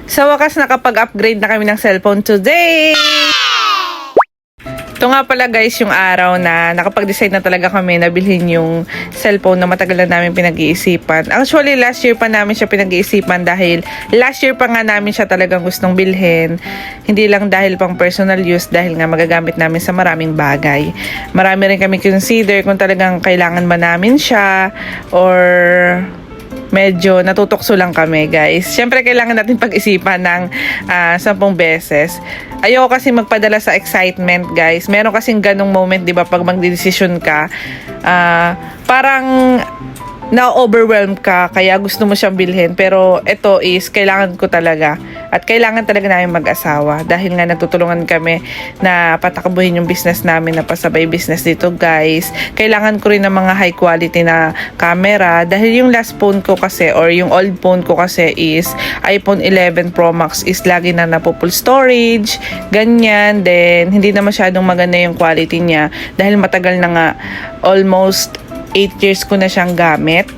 Sa wakas, nakapag-upgrade na kami ng cellphone today! Ito nga pala guys, yung araw na nakapag-decide na talaga kami na bilhin yung cellphone na matagal na namin pinag-iisipan. Actually, last year pa namin siya pinag-iisipan dahil last year pa nga namin siya talagang gustong bilhin. Hindi lang dahil pang personal use, dahil nga magagamit namin sa maraming bagay. Marami rin kami consider kung talagang kailangan ba namin siya or medyo natutokso lang kami guys. Siyempre kailangan natin pag-isipan ng 10 beses. Ayoko kasi magpadala sa excitement guys. Meron kasing ganong moment, di ba, pag magdedesisyon ka, parang na-overwhelm ka, kaya gusto mo siyang bilhin. Pero ito is, kailangan ko talaga. At kailangan talaga namin mag-asawa. Dahil nga nagtutulungan kami na patakbuhin yung business namin, na pasabay business dito guys. Kailangan ko rin ng mga high quality na camera. Dahil yung last phone ko kasi, or yung old phone ko kasi is iPhone 11 Pro Max, is lagi na napo-full storage. Ganyan. Then, hindi na masyadong maganda yung quality niya. Dahil matagal na nga, almost 8 years ko na siyang gamit.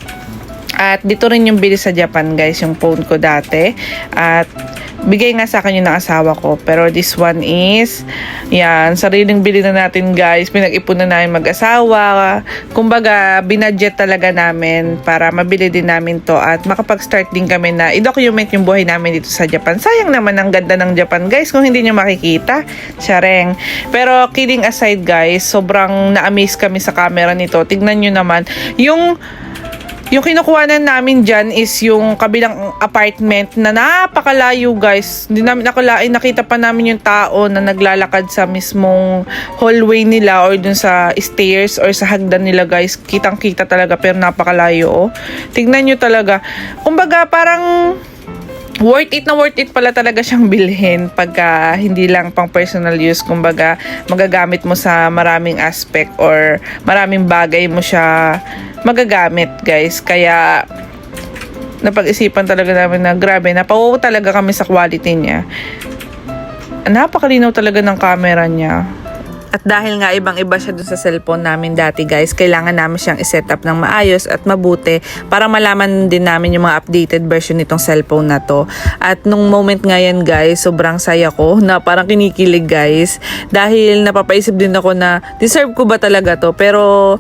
At dito rin yung bili sa Japan guys, yung phone ko dati. At bigay nga sa akin yung ng asawa ko. Pero this one is, yan, sariling bili na natin guys. Pinag-ipon na namin mag-asawa. Kumbaga, binudget talaga namin para mabili din namin to. At makapag-start din kami na i-document yung buhay namin dito sa Japan. Sayang naman ang ganda ng Japan guys kung hindi nyo makikita. Syareng. Pero kidding aside guys, sobrang na-amaze kami sa camera nito. Tignan nyo naman. Yung kinukuhanan namin dyan is yung kabilang apartment na napakalayo guys. Hindi namin nakalain, nakita pa namin yung tao na naglalakad sa mismong hallway nila or dun sa stairs or sa hagdan nila guys. Kitang kita talaga pero napakalayo oh. Tignan nyo talaga. Kumbaga parang worth it pala talaga siyang bilhin pagka hindi lang pang personal use. Kumbaga magagamit mo sa maraming aspect or maraming bagay mo siya magagamit guys. Kaya napag-isipan talaga namin na grabe, napawaw talaga kami sa quality niya. Napakalinaw talaga ng camera niya. At dahil nga ibang-iba siya dun sa cellphone namin dati guys, kailangan namin siyang iset up ng maayos at mabuti para malaman din namin yung mga updated version nitong cellphone na to. At nung moment nga yan guys, sobrang saya ko na parang kinikilig guys. Dahil napapaisip din ako na deserve ko ba talaga to, pero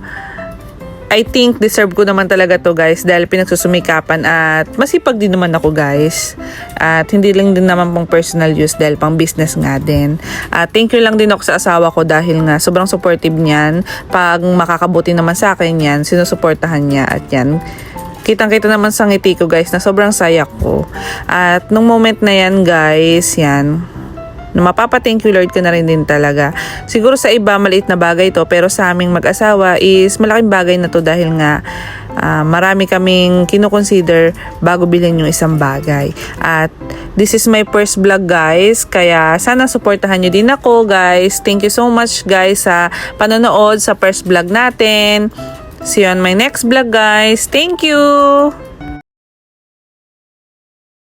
I think deserve ko naman talaga to guys dahil pinagsusumikapan at masipag din naman ako guys. At hindi lang din naman pang personal use dahil pang business nga din. At thank you lang din ako sa asawa ko dahil nga sobrang supportive niyan. Pag makakabuti naman sa akin yan, sinusuportahan niya at yan. Kitang-kita naman sa ngiti ko guys na sobrang saya ko. At nung moment na yan guys, yan, na mapapa-thank you Lord ko na rin din talaga. Siguro sa iba maliit na bagay to, pero sa aming mag-asawa is malaking bagay na to dahil nga marami kaming kinoconsider bago bilhin yung isang bagay. At this is my first vlog guys, kaya sana supportahan nyo din ako guys. Thank you so much guys sa panonood sa first vlog natin. See you on my next vlog guys. Thank you!